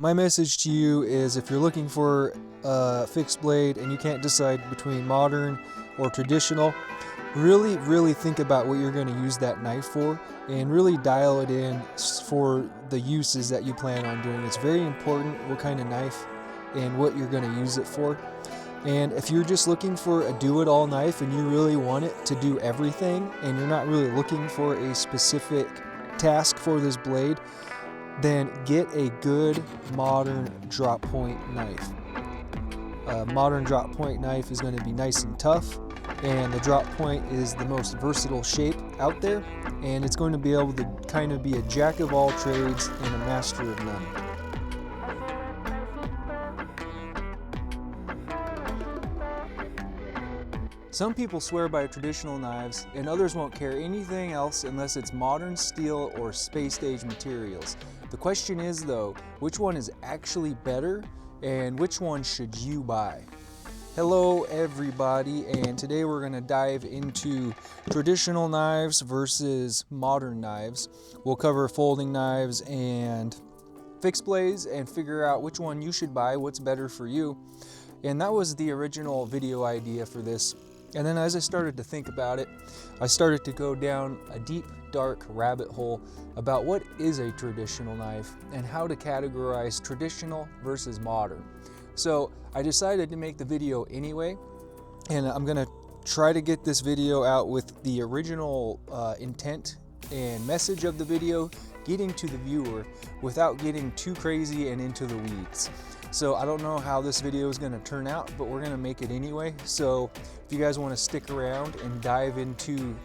My message to you is if you're looking for a fixed blade and you can't decide between modern or traditional, really think about what you're going to use that knife for and really dial it in for the uses that you plan on doing. It's very important what kind of knife and what you're going to use it for. And if you're just looking for a do-it-all knife and you really want it to do everything and you're not really looking for a specific task for this blade, then get a good modern drop point knife. A modern drop point knife is going to be nice and tough, and the drop point is the most versatile shape out there, and it's going to be able to kind of be a jack of all trades and a master of none. Some people swear by traditional knives, and others won't care anything else unless it's modern steel or space-age materials. The question is though, which one is actually better and which one should you buy? Hello everybody, and today we're going to dive into traditional knives versus modern knives. We'll cover folding knives and fixed blades and figure out which one you should buy, what's better for you. And that was the original video idea for this. And then as I started to think about it, I started to go down a deep, dark rabbit hole about what is a traditional knife and how to categorize traditional versus modern. So I decided to make the video anyway, and I'm gonna try to get this video out with the original intent and message of the video getting to the viewer without getting too crazy and into the weeds. So I don't know how this video is going to turn out, but we're going to make it anyway. So if you guys want to stick around and dive into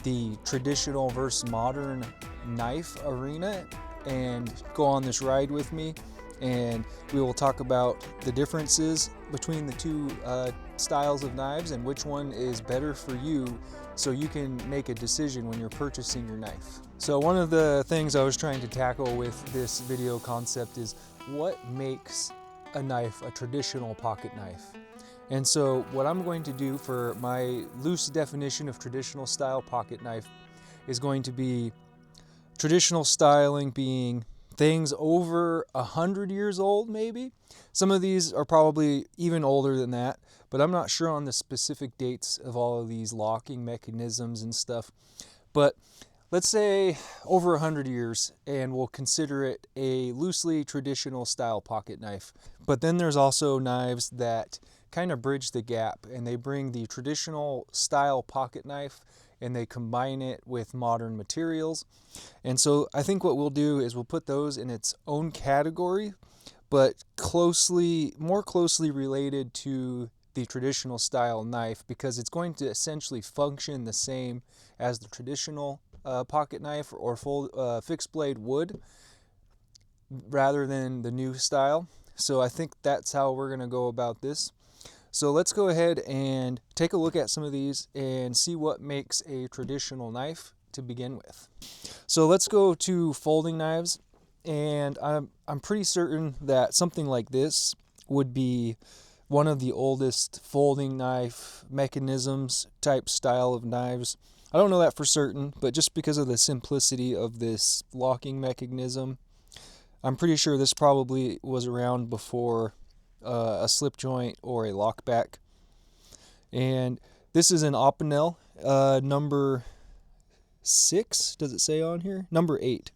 the traditional versus modern knife arena and go on this ride with me, and we will talk about the differences between the two styles of knives and which one is better for you so you can make a decision when you're purchasing your knife. So one of the things I was trying to tackle with this video concept is what makes a knife a traditional pocket knife. And so what I'm going to do for my loose definition of traditional style pocket knife is going to be traditional styling being things over 100 years old maybe. Some of these are probably even older than that, but I'm not sure on the specific dates of all of these locking mechanisms and stuff. But let's say over 100 years, and we'll consider it a loosely traditional style pocket knife. But then there's also knives that kind of bridge the gap, and they bring the traditional style pocket knife and they combine it with modern materials. And so I think what we'll do is we'll put those in its own category, but more closely related to the traditional style knife, because it's going to essentially function the same as the traditional pocket knife or fixed blade would, rather than the new style. So I think that's how we're going to go about this. So let's go ahead and take a look at some of these and see what makes a traditional knife to begin with. So let's go to folding knives, and I'm pretty certain that something like this would be one of the oldest folding knife mechanisms type style of knives. I don't know that for certain, but just because of the simplicity of this locking mechanism, I'm pretty sure this probably was around before a slip joint or a lockback. And this is an opinel, number 6, does it say on here? Number 8.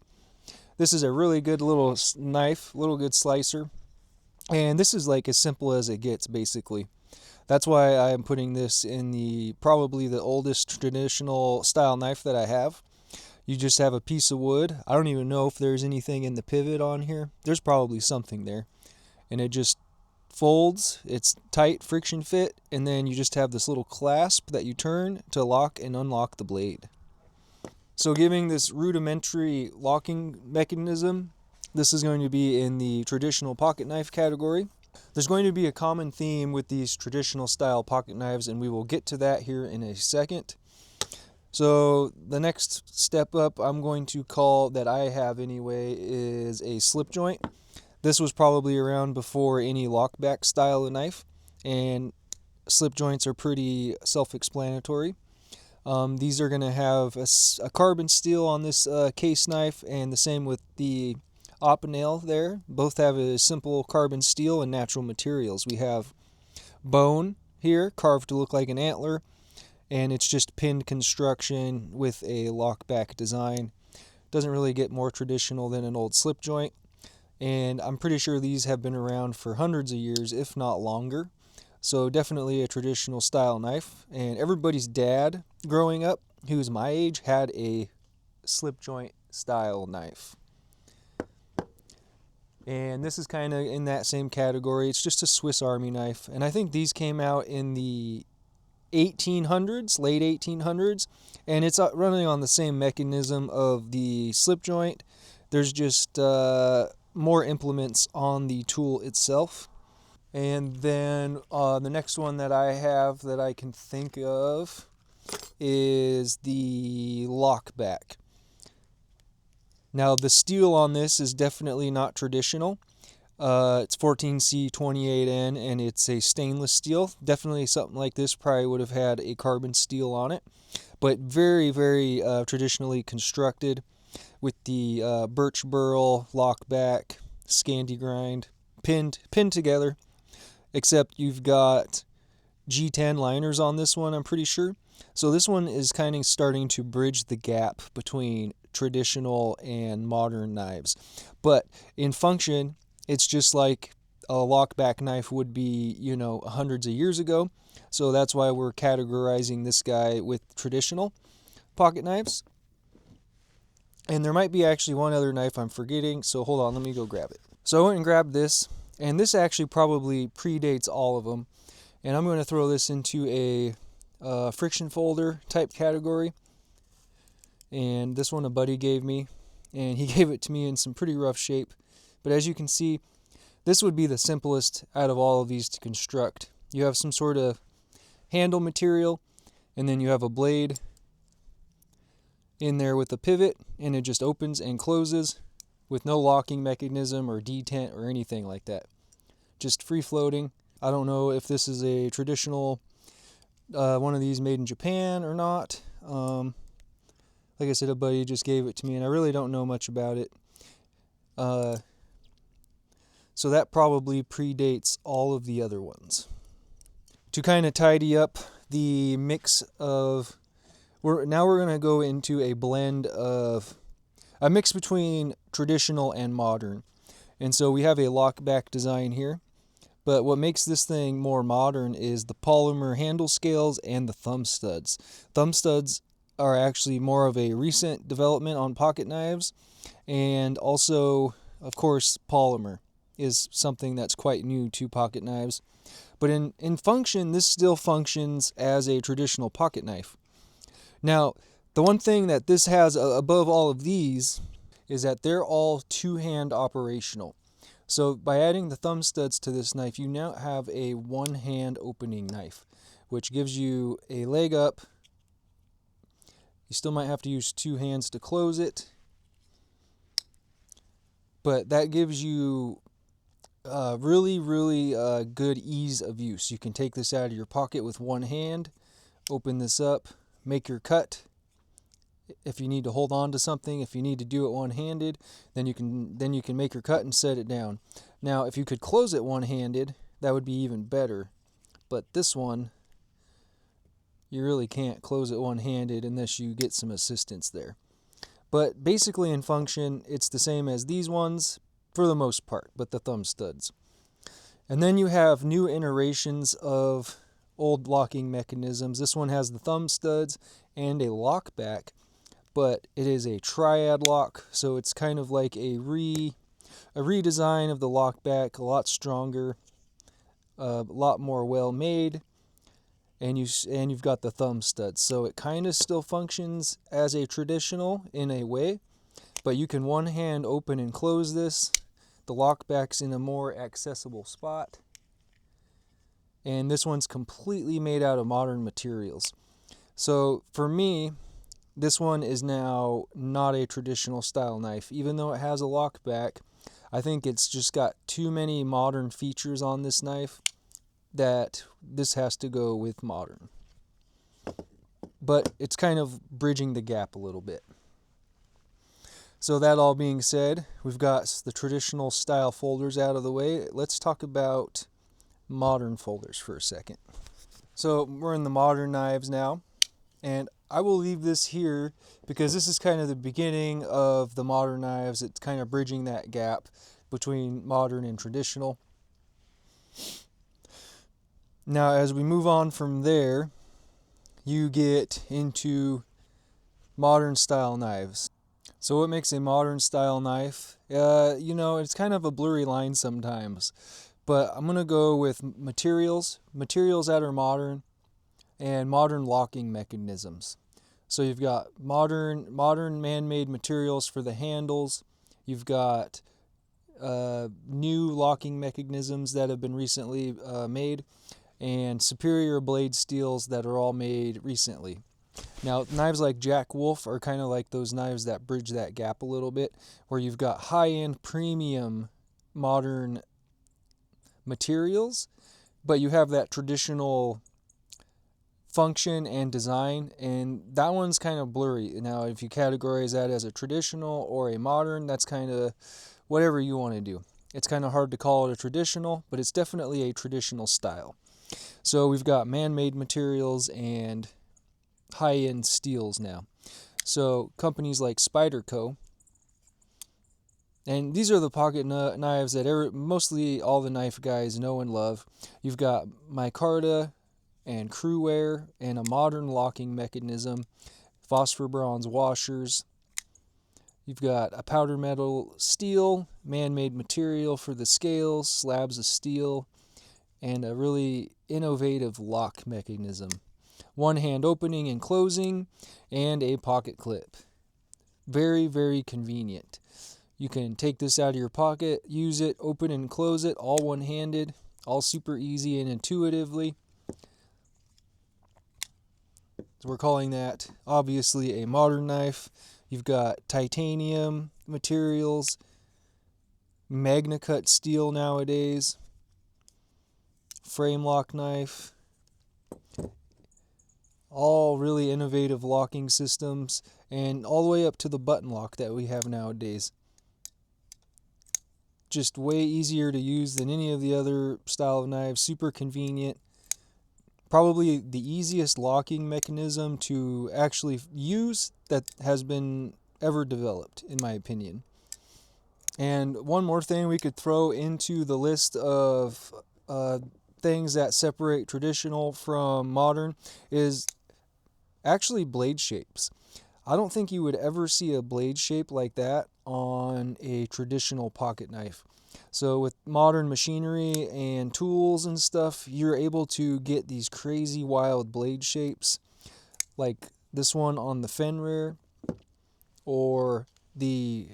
This is a really good little knife, little good slicer. And this is like as simple as it gets, basically. That's why I'm putting this in probably the oldest traditional style knife that I have. You just have a piece of wood. I don't even know if there's anything in the pivot on here. There's probably something there. And it just folds. It's tight, friction fit, and then you just have this little clasp that you turn to lock and unlock the blade. So giving this rudimentary locking mechanism, this is going to be in the traditional pocket knife category. There's going to be a common theme with these traditional style pocket knives, and we will get to that here in a second. So the next step up I'm going to call, that I have anyway, is a slip joint. This was probably around before any lockback style of knife, and slip joints are pretty self-explanatory. These are going to have a carbon steel on this case knife, and the same with the opinel there. Both have a simple carbon steel and natural materials. We have bone here, carved to look like an antler, and it's just pinned construction with a lockback design. Doesn't really get more traditional than an old slip joint, and I'm pretty sure these have been around for hundreds of years, if not longer. So definitely a traditional style knife, and everybody's dad growing up who's my age had a slip joint style knife. And this is kind of in that same category. It's just a Swiss Army knife, and I think these came out in the 1800s, late 1800s, and it's running on the same mechanism of the slip joint. There's just more implements on the tool itself. And then the next one that I have that I can think of is the lockback. Now the steel on this is definitely not traditional. It's 14C28N and it's a stainless steel. Definitely something like this probably would have had a carbon steel on it, but very, very traditionally constructed with the birch burl, lockback, Scandi grind, pinned together, except you've got G10 liners on this one, I'm pretty sure. So this one is kind of starting to bridge the gap between traditional and modern knives. But in function, it's just like a lockback knife would be, you know, hundreds of years ago. So that's why we're categorizing this guy with traditional pocket knives. And there might be actually one other knife I'm forgetting, so hold on, let me go grab it. So I went and grabbed this, and this actually probably predates all of them. And I'm going to throw this into a friction folder type category. And this one a buddy gave me, and he gave it to me in some pretty rough shape. But as you can see, this would be the simplest out of all of these to construct. You have some sort of handle material, and then you have a blade in there with a pivot, and it just opens and closes with no locking mechanism or detent or anything like that. Just free floating. I don't know if this is a traditional one of these made in Japan or not. Like I said, a buddy just gave it to me, and I really don't know much about it. So that probably predates all of the other ones. To kind of tidy up the mix of, now we're going to go into a blend of, a mix between traditional and modern. And so we have a lockback design here. But what makes this thing more modern is the polymer handle scales and the thumb studs. Thumb studs are actually more of a recent development on pocket knives, and also, of course, polymer is something that's quite new to pocket knives. But in function, this still functions as a traditional pocket knife. Now, the one thing that this has above all of these is that they're all two-hand operational. So by adding the thumb studs to this knife, you now have a one-hand opening knife, which gives you a leg up. You still might have to use two hands to close it, but that gives you really good ease of use. You can take this out of your pocket with one hand, open this up, make your cut. If you need to hold on to something, if you need to do it one-handed, then you can make your cut and set it down. Now, if you could close it one-handed, that would be even better. But this one, you really can't close it one-handed unless you get some assistance there. But basically in function, it's the same as these ones for the most part, but the thumb studs. And then you have new iterations of old locking mechanisms. This one has the thumb studs and a lockback, but it is a triad lock, so it's kind of like a redesign of the lockback, a lot stronger, a lot more well made, and you've got the thumb studs, so it kind of still functions as a traditional in a way, but you can one hand open and close this. The lockback's in a more accessible spot, and this one's completely made out of modern materials. So for me, this one is now not a traditional style knife. Even though it has a lockback, I think it's just got too many modern features on this knife that this has to go with modern. But it's kind of bridging the gap a little bit. So that all being said, we've got the traditional style folders out of the way. Let's talk about modern folders for a second. So we're in the modern knives now, and I will leave this here because this is kind of the beginning of the modern knives. It's kind of bridging that gap between modern and traditional. Now as we move on from there, you get into modern style knives. So what makes a modern style knife? It's kind of a blurry line sometimes, but I'm going to go with materials that are modern, and modern locking mechanisms. So you've got modern man-made materials for the handles. You've got new locking mechanisms that have been recently made, and superior blade steels that are all made recently. Now, knives like Jack Wolf are kind of like those knives that bridge that gap a little bit, where you've got high-end premium modern materials, but you have that traditional function and design, and that one's kind of blurry. Now, if you categorize that as a traditional or a modern, that's kind of whatever you want to do. It's kind of hard to call it a traditional, but it's definitely a traditional style. So we've got man-made materials and high-end steels now. So companies like Spyderco, and these are the pocket knives that mostly all the knife guys know and love. You've got Micarta and Cruwear and a modern locking mechanism, phosphor bronze washers. You've got a powder metal steel, man-made material for the scales, slabs of steel, and a really innovative lock mechanism. One hand opening and closing, and a pocket clip. Very, very convenient. You can take this out of your pocket, use it, open and close it, all one-handed, all super easy and intuitively. So we're calling that obviously a modern knife. You've got titanium materials, magna cut steel nowadays, frame lock knife, all really innovative locking systems, and all the way up to the button lock that we have nowadays. Just way easier to use than any of the other style of knives, super convenient. Probably the easiest locking mechanism to actually use that has been ever developed, in my opinion. And one more thing we could throw into the list of things that separate traditional from modern is actually blade shapes. I don't think you would ever see a blade shape like that on a traditional pocket knife. So with modern machinery and tools and stuff, you're able to get these crazy wild blade shapes like this one on the Fenrir, or the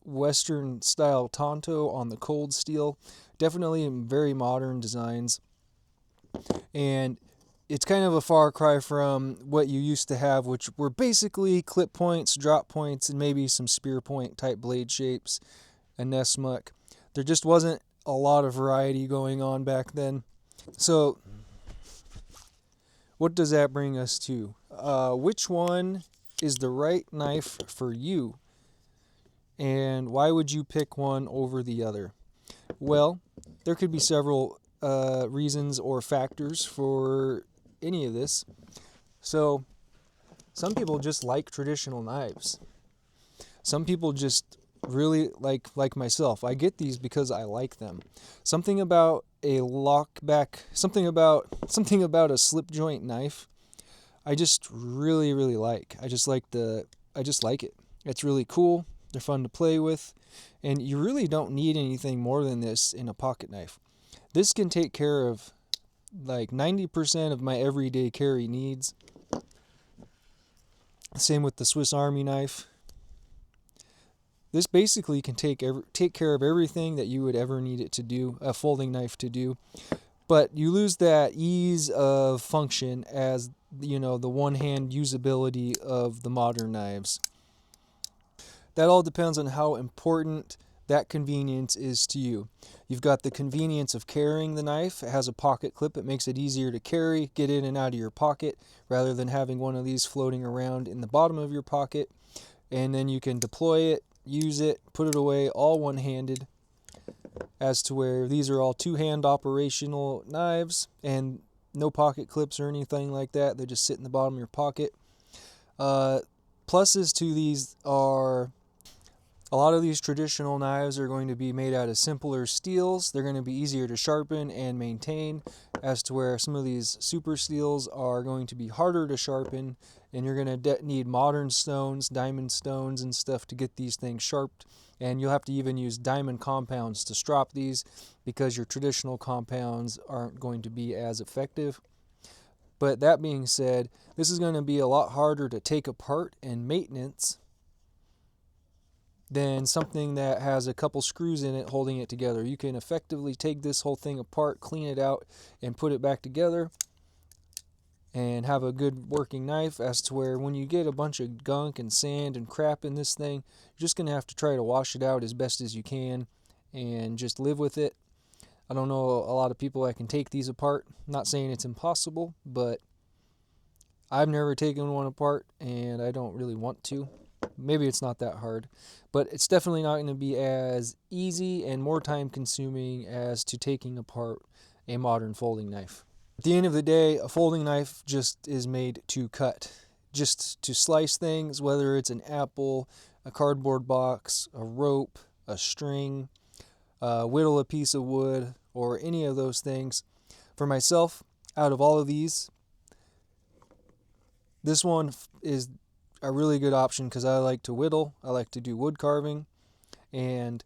Western style Tonto on the cold steel. Definitely very modern designs, and it's kind of a far cry from what you used to have, which were basically clip points, drop points, and maybe some spear point type blade shapes, a Nessmuck. There just wasn't a lot of variety going on back then. So what does that bring us to? Which one is the right knife for you? And why would you pick one over the other? Well, there could be several reasons or factors for any of this. So some people just like traditional knives. Some people just really like myself. I get these because I like them. Something about a lockback, something about a slip joint knife, I just really like. I just like it. It's really cool. They're fun to play with, and you really don't need anything more than this in a pocket knife. This can take care of like 90% of my everyday carry needs. Same with the Swiss Army knife. This basically can take care of everything that you would ever need it to do, a folding knife to do. But you lose that ease of function as, the one-hand usability of the modern knives. That all depends on how important that convenience is to you. You've got the convenience of carrying the knife. It has a pocket clip. It makes it easier to carry, get in and out of your pocket, rather than having one of these floating around in the bottom of your pocket. and then you can deploy it, use it, put it away, all one-handed, as to where these are all two-hand operational knives and no pocket clips or anything like that. They just sit in the bottom of your pocket. Pluses to these are a lot of these traditional knives are going to be made out of simpler steels. They're going to be easier to sharpen and maintain, as to where some of these super steels are going to be harder to sharpen, and you're going to need modern stones, diamond stones and stuff to get these things sharpened. And you'll have to even use diamond compounds to strop these, because your traditional compounds aren't going to be as effective. But that being said, this is going to be a lot harder to take apart and maintenance than something that has a couple screws in it holding it together. You can effectively take this whole thing apart, clean it out, and put it back together and have a good working knife, as to where when you get a bunch of gunk and sand and crap in this thing, you're just going to have to try to wash it out as best as you can and just live with it. I don't know a lot of people that can take these apart. I'm not saying it's impossible, but I've never taken one apart and I don't really want to. Maybe it's not that hard, but it's definitely not going to be as easy and more time consuming as to taking apart a modern folding knife. At the end of the day, a folding knife just is made to cut, just to slice things, whether it's an apple, a cardboard box, a rope, a string, whittle a piece of wood, or any of those things. For myself, out of all of these, this one is a really good option because I like to whittle, I like to do wood carving, and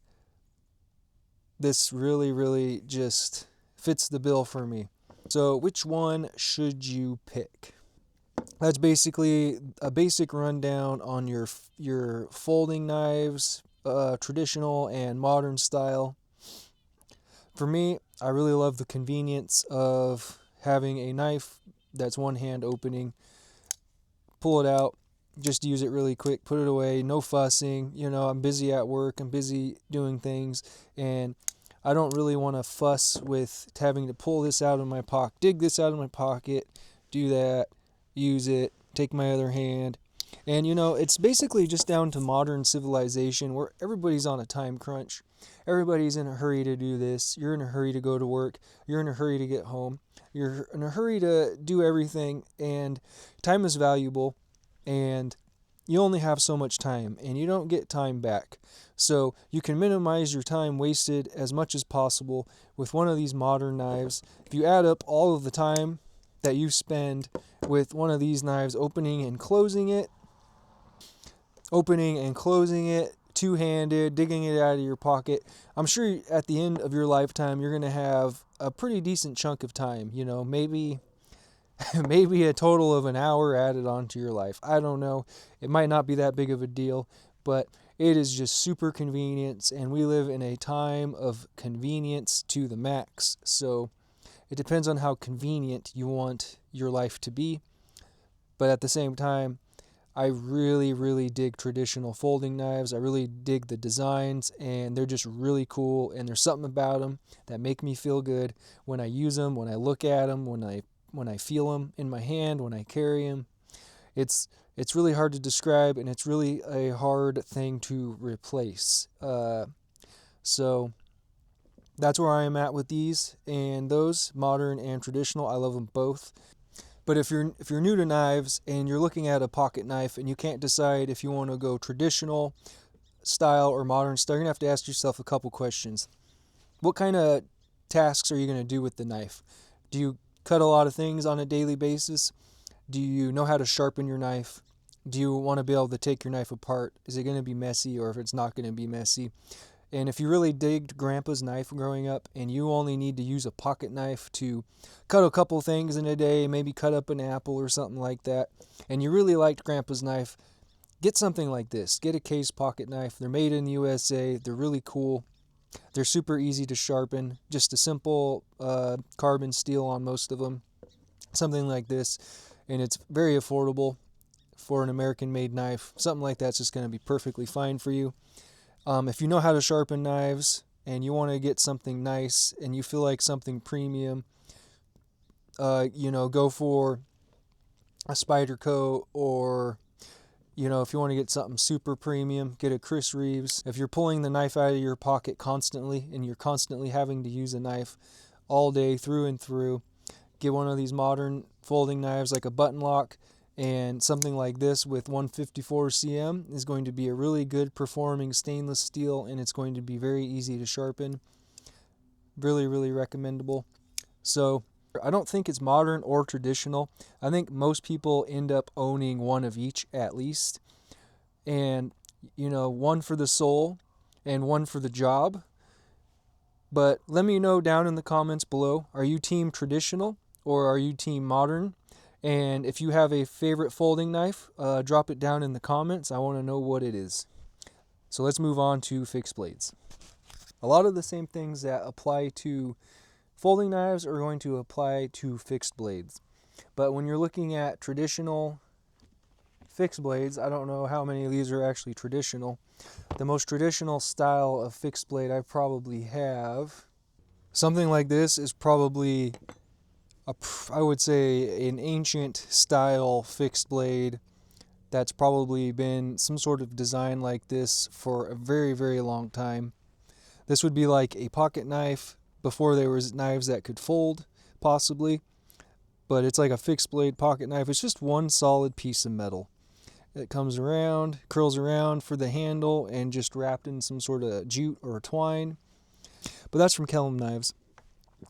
this really just fits the bill for me. So which one should you pick? That's basically a basic rundown on your folding knives, traditional and modern style. For me, I really love the convenience of having a knife that's one hand opening. Pull it out, just use it really quick, put it away, no fussing. You know, I'm busy at work, I'm busy doing things, and I don't really want to fuss with having to pull this out of my pocket, dig this out of my pocket, do that, use it, take my other hand. And you know, it's basically just down to modern civilization where everybody's on a time crunch. Everybody's in a hurry to do this. You're in a hurry to go to work. You're in a hurry to get home. You're in a hurry to do everything, and time is valuable, and you only have so much time, and you don't get time back. So you can minimize your time wasted as much as possible with one of these modern knives. If you add up all of the time that you spend with one of these knives, opening and closing it, two-handed, digging it out of your pocket, I'm sure at the end of your lifetime you're going to have a pretty decent chunk of time. You know, maybe a total of an hour added onto your life. I don't know. It might not be that big of a deal, but it is just super convenient, and we live in a time of convenience to the max. So it depends on how convenient you want your life to be. But at the same time, I really dig traditional folding knives. I really dig the designs, and they're just really cool, and there's something about them that make me feel good when I use them, when I look at them, when I feel them in my hand, when I carry them. It's really hard to describe, and it's really a hard thing to replace. So that's where I am at with these and those, modern and traditional. I love them both. But if you're new to knives and you're looking at a pocket knife and you can't decide if you want to go traditional style or modern style, you're going to have to ask yourself a couple questions. What kind of tasks are you going to do with the knife? Do you cut a lot of things on a daily basis? Do you know how to sharpen your knife? Do you want to be able to take your knife apart? Is it going to be messy, or if it's not going to be messy? And if you really digged Grandpa's knife growing up and you only need to use a pocket knife to cut a couple things in a day, maybe cut up an apple or something like that, and you really liked Grandpa's knife, get something like this. Get a case pocket knife. They're made in the USA. They're really cool. They're super easy to sharpen. Just a simple carbon steel on most of them. Something like this. And it's very affordable for an American-made knife. Something like that's just going to be perfectly fine for you. If you know how to sharpen knives and you want to get something nice and you feel like something premium, go for a Spyderco or You know, if you want to get something super premium, get a Chris Reeves. If you're pulling the knife out of your pocket constantly and you're constantly having to use a knife all day through and through, get one of these modern folding knives like a button lock, and something like this with 154 cm is going to be a really good performing stainless steel, and it's going to be very easy to sharpen. Really, really recommendable. So I don't think it's modern or traditional. I think most people end up owning one of each at least. And, you know, one for the soul and one for the job. But let me know down in the comments below, are you team traditional or are you team modern? And if you have a favorite folding knife, drop it down in the comments. I want to know what it is. So let's move on to fixed blades. A lot of the same things that apply to folding knives are going to apply to fixed blades. But when you're looking at traditional fixed blades, I don't know how many of these are actually traditional. The most traditional style of fixed blade I probably have, something like this, is probably I would say an ancient style fixed blade that's probably been some sort of design like this for a very, very long time. This would be like a pocket knife before there was knives that could fold, possibly. But it's like a fixed blade pocket knife. It's just one solid piece of metal. It comes around, curls around for the handle, and just wrapped in some sort of jute or twine. But that's from Kellam Knives.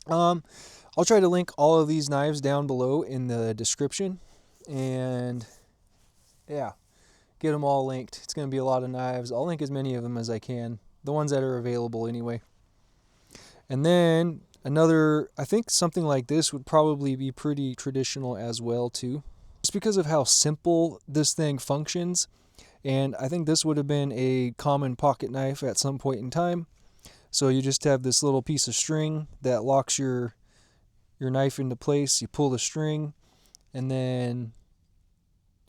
I'll try to link all of these knives down below in the description. And yeah, get them all linked. It's going to be a lot of knives. I'll link as many of them as I can. The ones that are available anyway. And then another, I think something like this would probably be pretty traditional as well too. Just because of how simple this thing functions. And I think this would have been a common pocket knife at some point in time. So you just have this little piece of string that locks your knife into place. You pull the string and then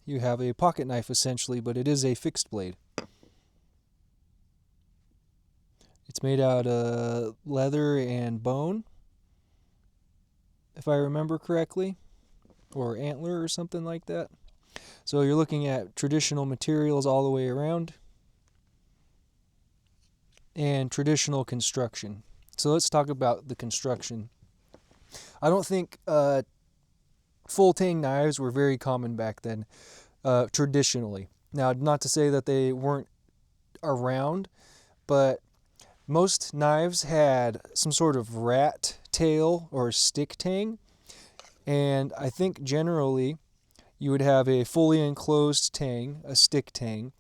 you have a pocket knife essentially, but it is a fixed blade. It's made out of leather and bone, if I remember correctly, or antler or something like that. So you're looking at traditional materials all the way around and traditional construction. So let's talk about the construction. I don't think full tang knives were very common back then, traditionally. Now, not to say that they weren't around, but most knives had some sort of rat tail or stick tang, and I think generally you would have a fully enclosed tang, a stick tang,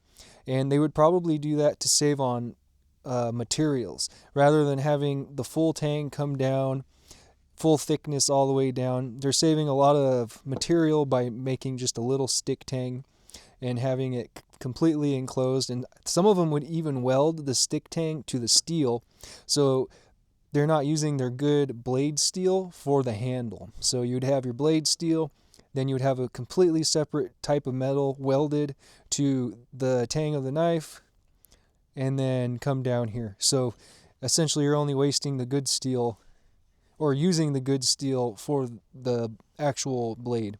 and they would probably do that to save on materials rather than having the full tang come down full thickness all the way down. They're saving a lot of material by making just a little stick tang and having it completely enclosed. And some of them would even weld the stick tang to the steel, so they're not using their good blade steel for the handle. So you'd have your blade steel, then you would have a completely separate type of metal welded to the tang of the knife, and then come down here. So essentially you're only wasting the good steel, or using the good steel for the actual blade.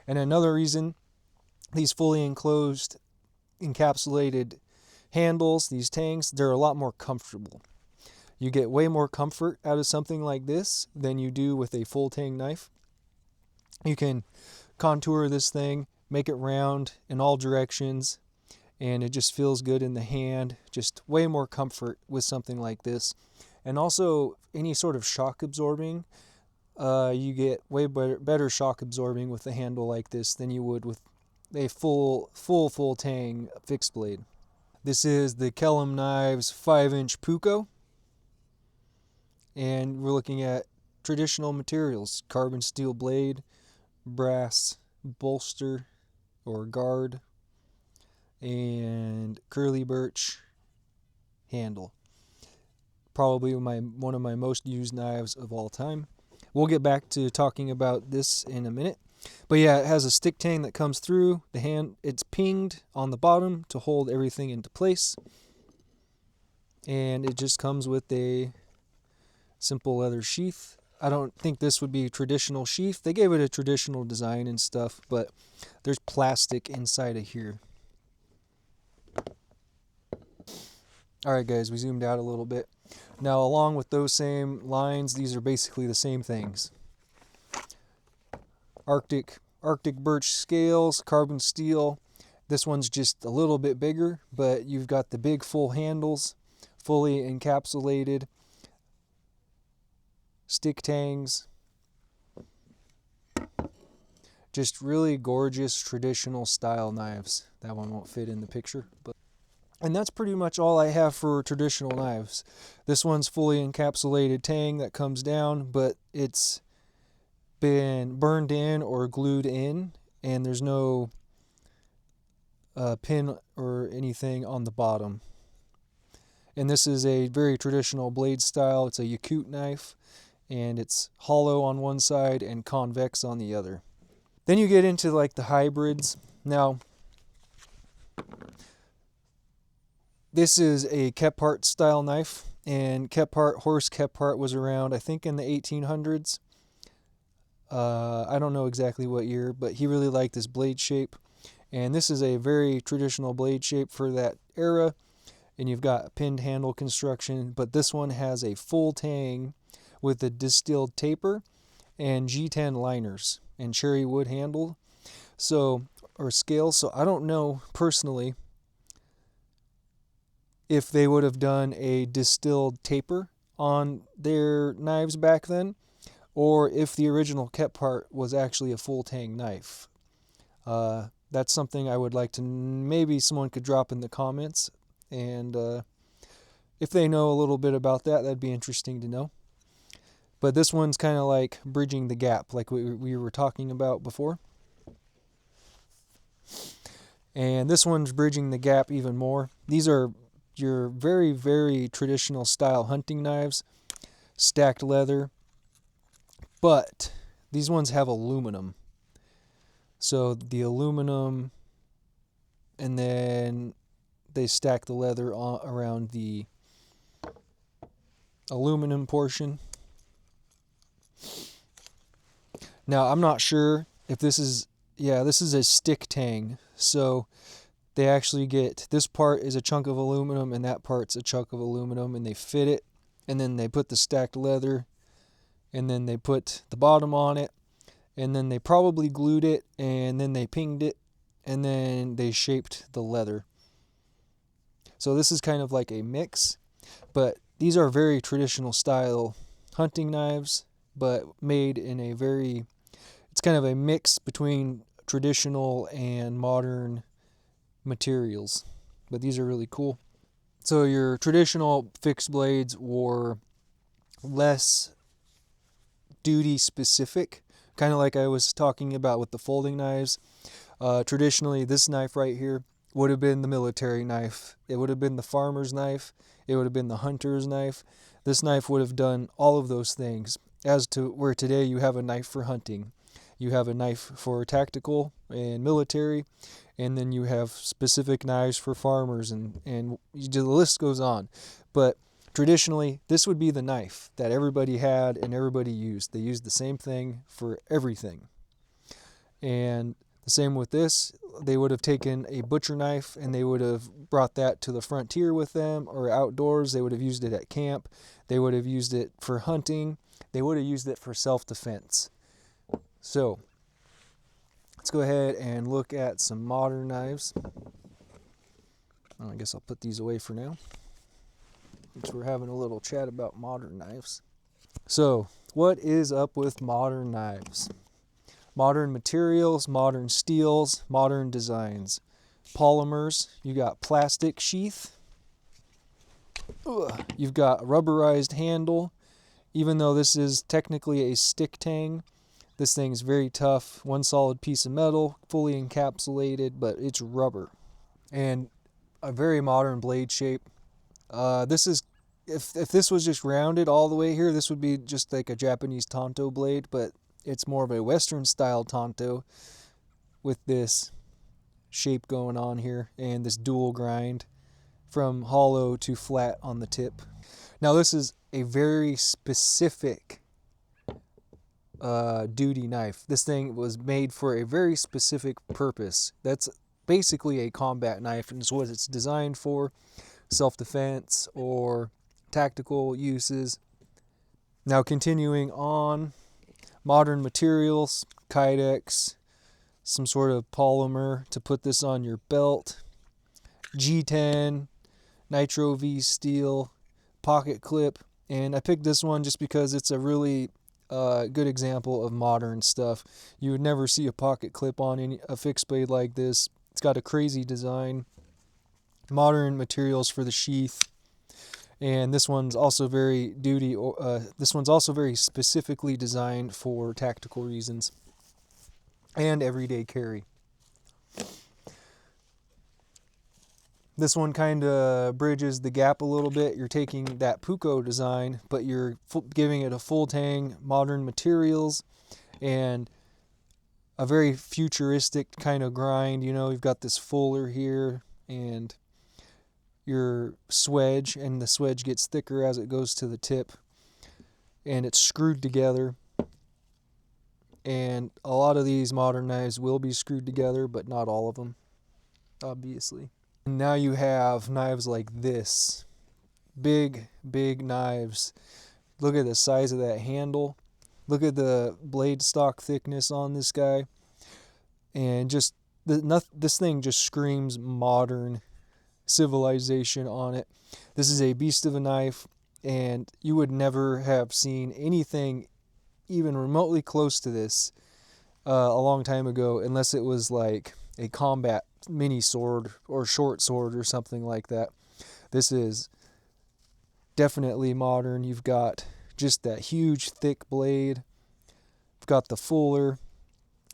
And another reason, these fully enclosed, encapsulated handles, these tangs, they're a lot more comfortable. You get way more comfort out of something like this than you do with a full tang knife. You can contour this thing, make it round in all directions, and it just feels good in the hand. Just way more comfort with something like this. And also any sort of shock absorbing, you get way better shock absorbing with a handle like this than you would with a full tang fixed blade. This is the Kellam Knives 5-inch Puko, and we're looking at traditional materials: carbon steel blade, brass bolster or guard, and curly birch handle. Probably one of my most used knives of all time. We'll get back to talking about this in a minute. But yeah, it has a stick tang that comes through the hand. It's pinged on the bottom to hold everything into place. And it just comes with a simple leather sheath. I don't think this would be a traditional sheath. They gave it a traditional design and stuff, but there's plastic inside of here. Alright guys, we zoomed out a little bit. Now along with those same lines, these are basically the same things. Arctic birch scales, carbon steel. This one's just a little bit bigger, but you've got the big full handles, fully encapsulated, stick tangs. Just really gorgeous traditional style knives. That one won't fit in the picture, but and that's pretty much all I have for traditional knives. This one's fully encapsulated tang that comes down, but it's been burned in or glued in, and there's no pin or anything on the bottom. And this is a very traditional blade style. It's a Yakut knife, and it's hollow on one side and convex on the other. Then you get into like the hybrids. Now, this is a Kephart style knife, and Horst Kephart was around, I think, in the 1800s. I don't know exactly what year, but he really liked this blade shape. And this is a very traditional blade shape for that era. And you've got pinned handle construction, but this one has a full tang with a distilled taper and G10 liners and cherry wood handle, or scales. So I don't know personally if they would have done a distilled taper on their knives back then, or if the original Kephart was actually a full tang knife. That's something I would like to, maybe someone could drop in the comments, and if they know a little bit about that, that'd be interesting to know. But this one's kind of like bridging the gap, like we were talking about before. And this one's bridging the gap even more. These are your very, very traditional style hunting knives, stacked leather, but these ones have aluminum. So the aluminum, and then they stack the leather around the aluminum portion. Now I'm not sure if this is, yeah, this is a stick tang. So they actually get, this part is a chunk of aluminum and that part's a chunk of aluminum, and they fit it, and then they put the stacked leather, and then they put the bottom on it, and then they probably glued it, and then they pinged it, and then they shaped the leather. So this is kind of like a mix, but these are very traditional style hunting knives, but made in a very, it's kind of a mix between traditional and modern materials. But these are really cool. So your traditional fixed blades were less duty specific, kind of like I was talking about with the folding knives. Traditionally, this knife right here would have been the military knife. It would have been the farmer's knife. It would have been the hunter's knife. This knife would have done all of those things, as to where today you have a knife for hunting. You have a knife for tactical and military, and then you have specific knives for farmers, and the list goes on. But traditionally, this would be the knife that everybody had and everybody used. They used the same thing for everything. And the same with this, they would have taken a butcher knife and they would have brought that to the frontier with them, or outdoors. They would have used it at camp. They would have used it for hunting. They would have used it for self-defense. So let's go ahead and look at some modern knives. I guess I'll put these away for now, since we're having a little chat about modern knives. So what is up with modern knives? Modern materials, modern steels, modern designs. Polymers, you got plastic sheath. You've got rubberized handle. Even though this is technically a stick tang, this thing's very tough. One solid piece of metal, fully encapsulated, but it's rubber. And a very modern blade shape. This is, if this was just rounded all the way here, this would be just like a Japanese tanto blade, but it's more of a Western style tanto with this shape going on here and this dual grind from hollow to flat on the tip. Now this is a very specific duty knife. This thing was made for a very specific purpose. That's basically a combat knife, and it's what it's designed for. self-defense or tactical uses. Now continuing on, modern materials, Kydex, some sort of polymer to put this on your belt, G10, Nitro V steel, pocket clip, and I picked this one just because it's a really good example of modern stuff. You would never see a pocket clip on a fixed blade like this. It's got a crazy design, modern materials for the sheath, and this one's also very specifically designed for tactical reasons and everyday carry. This one kind of bridges the gap a little bit. You're taking that Puko design, but you're giving it a full tang, modern materials, and a very futuristic kind of grind. You know, you've got this fuller here, and your swedge, and the swedge gets thicker as it goes to the tip, and it's screwed together. And a lot of these modern knives will be screwed together, but not all of them, obviously. And now you have knives like this. Big knives. Look at the size of that handle. Look at the blade stock thickness on this guy. And just this thing just screams modern civilization on it. This is a beast of a knife, and you would never have seen anything even remotely close to this a long time ago, unless it was like a combat mini sword or short sword or something like that. This is definitely modern. You've got just that huge thick blade. You've got the fuller,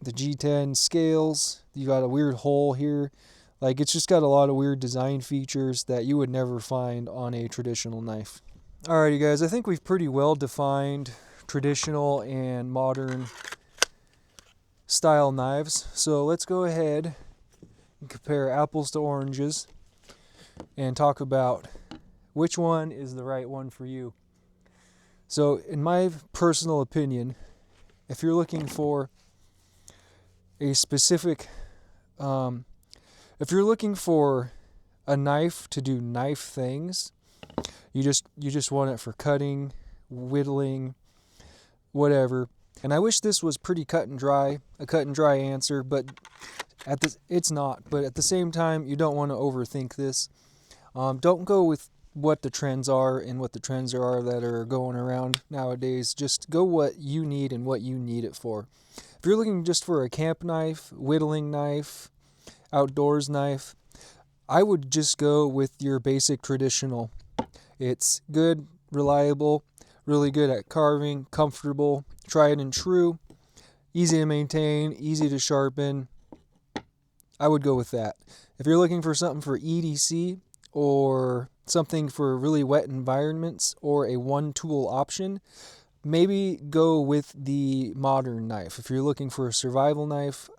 the G10 scales. You got a weird hole here. Like, it's just got a lot of weird design features that you would never find on a traditional knife. Alrighty guys, I think we've pretty well defined traditional and modern style knives. So let's go ahead and compare apples to oranges and talk about which one is the right one for you. So in my personal opinion, if you're looking for a specific if you're looking for a knife to do knife things, you just want it for cutting, whittling, whatever. And I wish this was pretty cut and dry answer, but it's not. But at the same time, you don't want to overthink this. Don't go with what the trends are and what the trends are that are going around nowadays. Just go what you need and what you need it for. If you're looking just for a camp knife, whittling knife, outdoors knife, I would just go with your basic traditional. It's good, reliable, really good at carving, comfortable, tried and true, easy to maintain, easy to sharpen. I would go with that. If you're looking for something for EDC or something for really wet environments or a one-tool option, maybe go with the modern knife. If you're looking for a survival knife,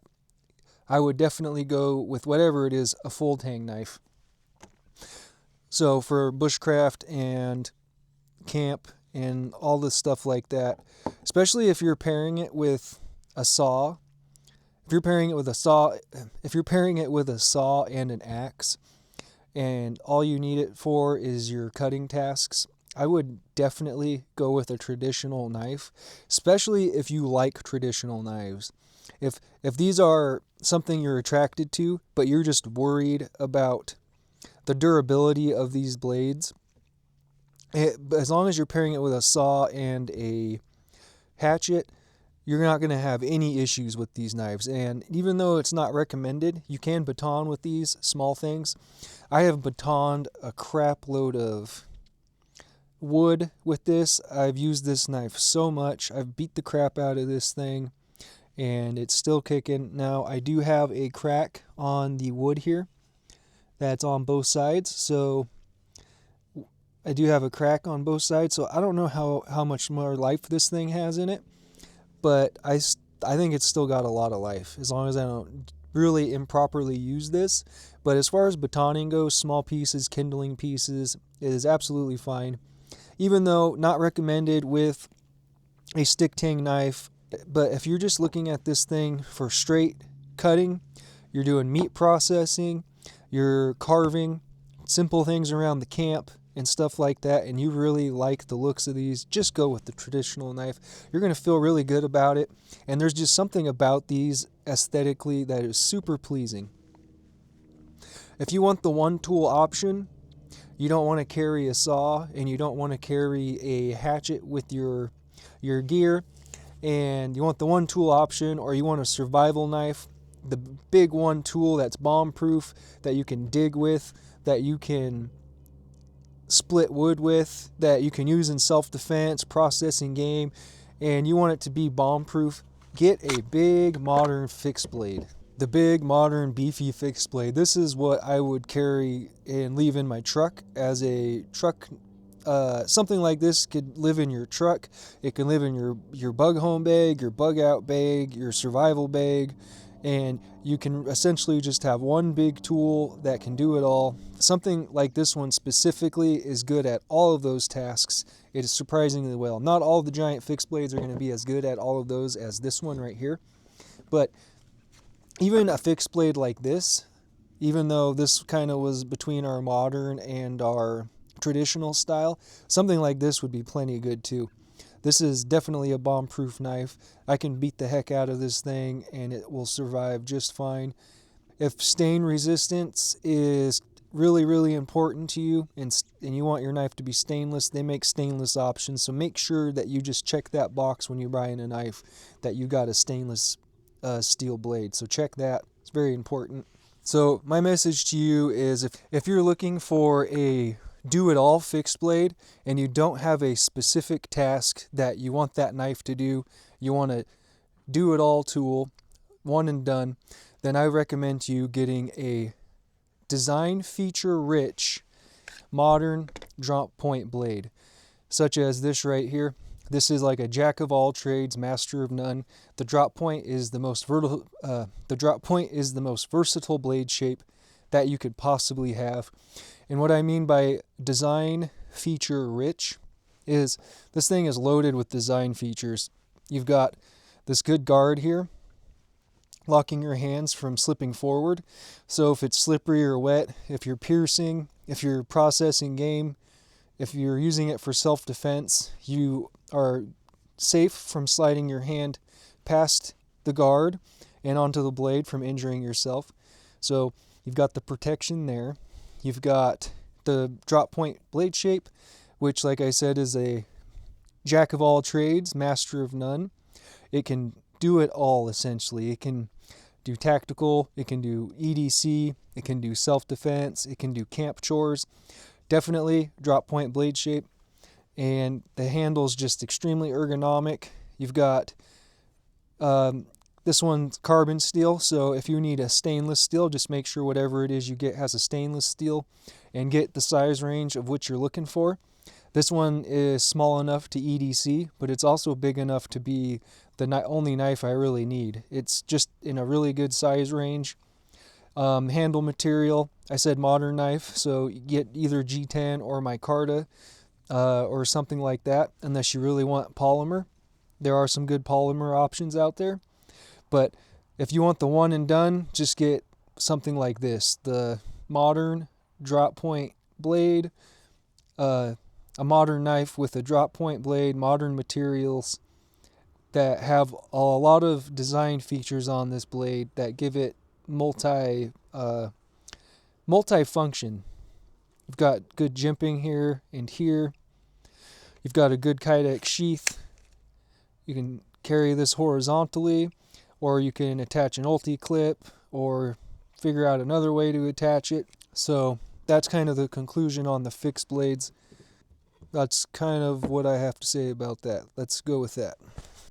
I would definitely go with whatever it is, a full tang knife. So for bushcraft and camp and all this stuff like that, especially if you're pairing it with a saw, if you're pairing it with a saw and an axe, and all you need it for is your cutting tasks, I would definitely go with a traditional knife, especially if you like traditional knives. If these are something you're attracted to, but you're just worried about the durability of these blades, as long as you're pairing it with a saw and a hatchet, you're not going to have any issues with these knives. And even though it's not recommended, you can baton with these small things. I have batoned a crap load of wood with this. I've used this knife so much. I've beat the crap out of this thing, and it's still kicking. Now, I do have a crack on the wood here that's on both sides, so I do have a crack on both sides, so I don't know how much more life this thing has in it, but I think it's still got a lot of life, as long as I don't really improperly use this. But as far as batoning goes, small pieces, kindling pieces, it is absolutely fine. Even though not recommended with a stick tang knife, but if you're just looking at this thing for straight cutting, you're doing meat processing, you're carving, simple things around the camp and stuff like that, and you really like the looks of these, just go with the traditional knife. You're going to feel really good about it, and there's just something about these aesthetically that is super pleasing. If you want the one tool option, you don't want to carry a saw and you don't want to carry a hatchet with your gear, and you want the one tool option, or you want a survival knife, the big one tool that's bomb proof, that you can dig with, that you can split wood with, that you can use in self-defense, processing game, and you want it to be bomb proof, get a big modern fixed blade. The big modern beefy fixed blade. This is what I would carry and leave in my truck as a truck. Something like this could live in your truck. It can live in your bug home bag, your bug out bag, your survival bag, and you can essentially just have one big tool that can do it all. Something like this one specifically is good at all of those tasks. It is surprisingly well. Not all the giant fixed blades are going to be as good at all of those as this one right here, but even a fixed blade like this, even though this kind of was between our modern and our traditional style, something like this would be plenty good too. This is definitely a bomb-proof knife. I can beat the heck out of this thing and it will survive just fine. If stain resistance is really, really important to you and you want your knife to be stainless, they make stainless options. So make sure that you just check that box when you're buying a knife that you got a stainless steel blade. So check that. It's very important. So my message to you is if you're looking for a do-it-all fixed blade and you don't have a specific task that you want that knife to do, you want a do-it-all tool, one and done, then I recommend to you getting a design feature rich modern drop point blade, such as this right here. This is like a jack of all trades, master of none. The drop point is the most versatile blade shape that you could possibly have. And what I mean by design feature rich is this thing is loaded with design features. You've got this good guard here, locking your hands from slipping forward. So if it's slippery or wet, if you're piercing, if you're processing game, if you're using it for self-defense, you are safe from sliding your hand past the guard and onto the blade from injuring yourself. So you've got the protection there. You've got the drop point blade shape, which, like I said, is a jack of all trades, master of none. It can do it all, essentially. It can do tactical, it can do EDC, it can do self-defense, it can do camp chores. Definitely drop point blade shape, and the handle's just extremely ergonomic. You've got this one's carbon steel, so if you need a stainless steel, just make sure whatever it is you get has a stainless steel and get the size range of what you're looking for. This one is small enough to EDC, but it's also big enough to be the only knife I really need. It's just in a really good size range. Handle material, I said modern knife, so you get either G10 or Micarta or something like that, unless you really want polymer. There are some good polymer options out there, but if you want the one and done, just get something like this, the modern drop point blade, a modern knife with a drop point blade, modern materials that have a lot of design features on this blade that give it multi-function. You've got good jimping here and here. You've got a good Kydex sheath. You can carry this horizontally, or you can attach an ulti clip or figure out another way to attach it. So that's kind of the conclusion on the fixed blades. That's kind of what I have to say about that. Let's go with that.